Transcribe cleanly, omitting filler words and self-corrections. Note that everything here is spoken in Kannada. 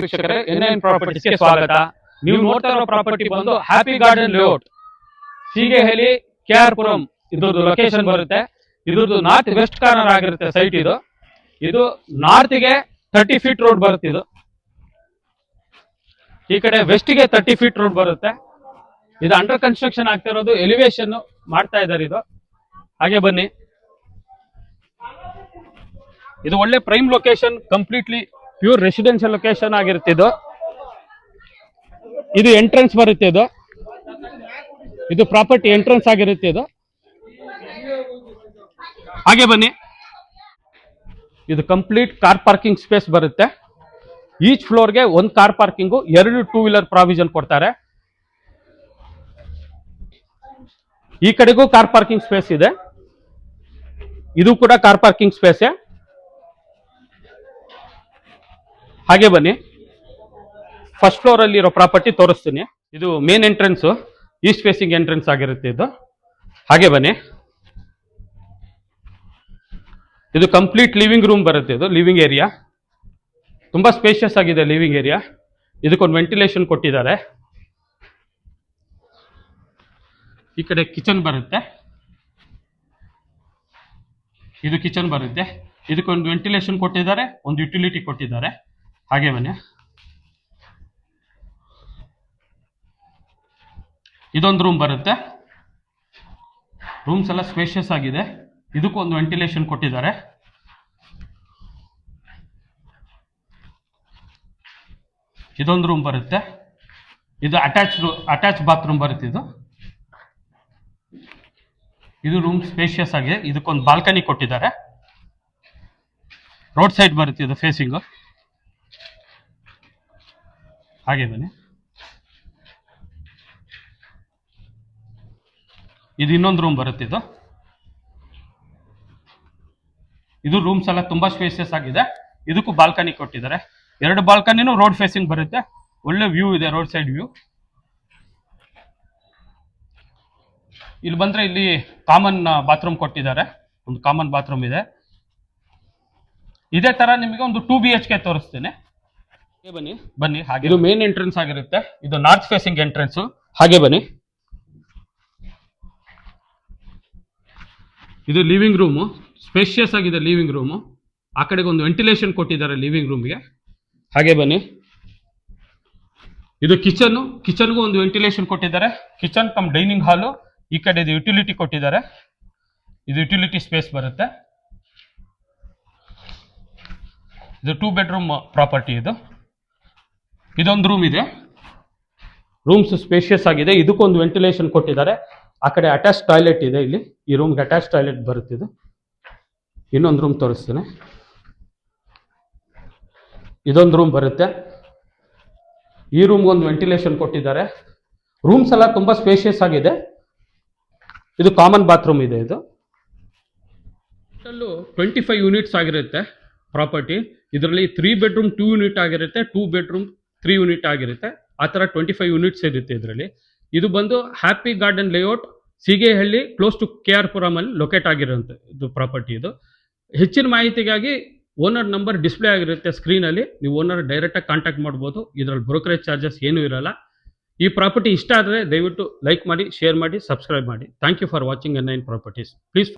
ವೀಕ್ಷಕರೇ, ಎನ್ ಪ್ರಾಪರ್ಟೀಸ್ಗೆ ಸ್ವಾಗತ. ನೀವು ನೋಡ್ತಾ ಇರೋ ಪ್ರಾಪರ್ಟಿ ಬಂದು Happy Garden Layout, Seegehalli, KR Puram ಇದ್ರದ್ದು ಲೊಕೇಶನ್ ಬರುತ್ತೆ. ಇದ್ರದ್ದು ನಾರ್ತ್ ವೆಸ್ಟ್ ಕಾರ್ನರ್ ಆಗಿರುತ್ತೆ ಸೈಟ್. ಇದು ನಾರ್ತ್ ಗೆ 30 ಫೀಟ್ ರೋಡ್ ಬರುತ್ತೆ. ಈ ಕಡೆ ವೆಸ್ಟ್ ಗೆ 30 ಫೀಟ್ ರೋಡ್ ಬರುತ್ತೆ. ಇದು ಅಂಡರ್ ಕನ್ಸ್ಟ್ರಕ್ಷನ್ ಆಗ್ತಿರೋದು, ಎಲಿವೇಶನ್ ಮಾಡ್ತಾ ಇದ್ದಾರೆ. ಇದು ಹಾಗೆ ಬನ್ನಿ. ಇದು ಒಳ್ಳೆ prime location, completely pure residential location ಆಗಿರುತ್ತೆ. ಇದು ಎಂಟ್ರೆನ್ಸ್ ಬರುತ್ತೆ. ಇದು ಪ್ರಾಪರ್ಟಿ ಎಂಟ್ರೆನ್ಸ್ ಆಗಿರುತ್ತೆ. ಹಾಗೆ ಬನ್ನಿ. ಇದು ಕಂಪ್ಲೀಟ್ ಕಾರ್ ಪಾರ್ಕಿಂಗ್ ಸ್ಪೇಸ್ ಬರುತ್ತೆ. ಈಚ್ ಫ್ಲೋರ್ಗೆ ಒಂದು car parking, 2 two wheeler provision ಕೊಡ್ತಾರೆ. ಈ ಕಡೆಗೂ ಕಾರ್ ಪಾರ್ಕಿಂಗ್ ಸ್ಪೇಸ್ ಇದೆ. ಇದು ಕೂಡ ಕಾರ್ ಪಾರ್ಕಿಂಗ್ ಸ್ಪೇಸ್. ಹಾಗೆ ಬನ್ನಿ, ಫಸ್ಟ್ ಫ್ಲೋರ್ ಅಲ್ಲಿ ಇರೋ ಪ್ರಾಪರ್ಟಿ ತೋರಿಸ್ತೀನಿ. ಇದು main entrance, East facing entrance ಆಗಿರುತ್ತೆ. ಇದು ಹಾಗೆ ಬನ್ನಿ. ಇದು ಕಂಪ್ಲೀಟ್ ಲಿವಿಂಗ್ ರೂಮ್ ಬರುತ್ತೆ. ಇದು ಲಿವಿಂಗ್ ಏರಿಯಾ ತುಂಬಾ ಸ್ಪೇಷಿಯಸ್ ಆಗಿದೆ. ಲಿವಿಂಗ್ ಏರಿಯಾ, ಇದಕ್ಕೊಂದು ವೆಂಟಿಲೇಷನ್ ಕೊಟ್ಟಿದ್ದಾರೆ. ಈ ಕಡೆ ಕಿಚನ್ ಬರುತ್ತೆ. ಇದು ಕಿಚನ್ ಬರುತ್ತೆ. ಇದಕ್ಕೊಂದು ವೆಂಟಿಲೇಷನ್ ಕೊಟ್ಟಿದ್ದಾರೆ, ಒಂದು ಯುಟಿಲಿಟಿ ಕೊಟ್ಟಿದ್ದಾರೆ. ಹಾಗೆ ಬನ್ನಿ. ಇದೊಂದು ರೂಮ್ ಬರುತ್ತೆ. ರೂಮ್ಸ್ ಎಲ್ಲ ಸ್ಪೇಷಿಯಸ್ ಆಗಿದೆ. ಇದಕ್ಕೊಂದು ವೆಂಟಿಲೇಷನ್ ಕೊಟ್ಟಿದ್ದಾರೆ. ಇದೊಂದು ರೂಮ್ ಬರುತ್ತೆ. ಇದು ಅಟ್ಯಾಚ್ ಬಾತ್ರೂಮ್ ಬರುತ್ತೆ. ಇದು ರೂಮ್ ಸ್ಪೇಷಿಯಸ್ ಆಗಿದೆ. ಇದಕ್ಕೊಂದು ಬಾಲ್ಕನಿ ಕೊಟ್ಟಿದ್ದಾರೆ. ರೋಡ್ ಸೈಡ್ ಬರುತ್ತೆ ಇದು ಫೇಸಿಂಗು. ಹಾಗೆ ಬನ್ನಿ. ಇದು ಇನ್ನೊಂದು ರೂಮ್ ಬರುತ್ತೆ. ಇದು ರೂಮ್ಸ್ ಎಲ್ಲ ತುಂಬಾ ಸ್ಪೇಸಿಯಸ್ ಆಗಿದೆ. ಇದಕ್ಕೂ ಬಾಲ್ಕನಿ ಕೊಟ್ಟಿದ್ದಾರೆ. 2 ಬಾಲ್ಕನಿನೂ ರೋಡ್ ಫೇಸಿಂಗ್ ಬರುತ್ತೆ. ಒಳ್ಳೆ ವ್ಯೂ ಇದೆ, ರೋಡ್ ಸೈಡ್ ವ್ಯೂ. ಇಲ್ಲಿ ಬಂದ್ರೆ ಇಲ್ಲಿ ಕಾಮನ್ ಬಾತ್ರೂಮ್ ಕೊಟ್ಟಿದ್ದಾರೆ. ಒಂದು ಕಾಮನ್ ಬಾತ್ರೂಮ್ ಇದೆ. ಇದೇ ತರ ನಿಮಗೆ ಒಂದು 2 BHK ತೋರಿಸ್ತೇನೆ. ಬನ್ನಿ. ಹಾಗೆ ಇದು ಮೇನ್ ಎಂಟ್ರೆನ್ಸ್ ಆಗಿರುತ್ತೆ. ಇದು ನಾರ್ತ್ ಫೇಸಿಂಗ್ ಎಂಟ್ರೆನ್ಸ್. ಹಾಗೆ ಬನ್ನಿ. ಇದು ಲಿವಿಂಗ್ ರೂಮು, ಸ್ಪೇಷಿಯಸ್ ಆಗಿದೆ ಲಿವಿಂಗ್ ರೂಮು. ಆ ಕಡೆಗೆ ಒಂದು ವೆಂಟಿಲೇಷನ್ ಕೊಟ್ಟಿದ್ದಾರೆ ಲಿವಿಂಗ್ ರೂಮ್ಗೆ. ಹಾಗೆ ಬನ್ನಿ. ಇದು ಕಿಚನ್ಗೂ ಒಂದು ವೆಂಟಿಲೇಷನ್ ಕೊಟ್ಟಿದ್ದಾರೆ. ಕಿಚನ್ ಕಮ್ ಡೈನಿಂಗ್ ಹಾಲು. ಈ ಕಡೆ ಇದು ಯುಟಿಲಿಟಿ ಕೊಟ್ಟಿದ್ದಾರೆ. ಇದು ಯುಟಿಲಿಟಿ ಸ್ಪೇಸ್ ಬರುತ್ತೆ. ಇದು 2 ಬೆಡ್ರೂಮ್ ಪ್ರಾಪರ್ಟಿ. ಇದೊಂದು ರೂಮ್ ಇದೆ. ರೂಮ್ಸ್ ಸ್ಪೇಷಿಯಸ್ ಆಗಿದೆ. ಇದಕ್ಕೊಂದು ವೆಂಟಿಲೇಷನ್ ಕೊಟ್ಟಿದ್ದಾರೆ. ಆ ಕಡೆ ಅಟ್ಯಾಚ್ ಟಾಯ್ಲೆಟ್ ಇದೆ. ಇಲ್ಲಿ ಈ ರೂಮ್ಗೆ ಅಟ್ಯಾಚ್ ಟಾಯ್ಲೆಟ್ ಬರುತ್ತೆ. ಇನ್ನೊಂದು ರೂಮ್ ತೋರಿಸ್ತೇನೆ. ಇದೊಂದು ರೂಮ್ ಬರುತ್ತೆ. ಈ ರೂಮ್ಗೆ ಒಂದು ವೆಂಟಿಲೇಷನ್ ಕೊಟ್ಟಿದ್ದಾರೆ. ರೂಮ್ಸ್ ಎಲ್ಲ ತುಂಬಾ ಸ್ಪೇಷಿಯಸ್ ಆಗಿದೆ. ಇದು ಕಾಮನ್ ಬಾತ್ರೂಮ್ ಇದೆ. ಇದು 25 ಯೂನಿಟ್ಸ್ ಆಗಿರುತ್ತೆ ಪ್ರಾಪರ್ಟಿ. ಇದರಲ್ಲಿ 3 ಬೆಡ್ರೂಮ್ 2 ಯೂನಿಟ್ ಆಗಿರುತ್ತೆ, 2 ಬೆಡ್ರೂಮ್ 3 ಯೂನಿಟ್ ಆಗಿರುತ್ತೆ. ಆ ಥರ 25 ಯೂನಿಟ್ಸ್ ಇರುತ್ತೆ ಇದರಲ್ಲಿ. ಇದು ಬಂದು Happy Garden Layout, Seegehalli, close to KR Puram ಅಲ್ಲಿ ಲೊಕೇಟ್ ಆಗಿರೋಂಥ ಇದು ಪ್ರಾಪರ್ಟಿ. ಹೆಚ್ಚಿನ ಮಾಹಿತಿಗಾಗಿ ಓನರ್ ನಂಬರ್ ಡಿಸ್ಪ್ಲೇ ಆಗಿರುತ್ತೆ ಸ್ಕ್ರೀನಲ್ಲಿ. ನೀವು ಓನರ್ ಡೈರೆಕ್ಟಾಗಿ ಕಾಂಟ್ಯಾಕ್ಟ್ ಮಾಡ್ಬೋದು. ಇದರಲ್ಲಿ ಬ್ರೋಕರೇಜ್ ಚಾರ್ಜಸ್ ಏನೂ ಇರಲ್ಲ. ಈ ಪ್ರಾಪರ್ಟಿ ಇಷ್ಟ ಆದರೆ ದಯವಿಟ್ಟು ಲೈಕ್ ಮಾಡಿ, ಶೇರ್ ಮಾಡಿ, ಸಬ್ಸ್ಕ್ರೈಬ್ ಮಾಡಿ. Thank you for watching N9 properties. Please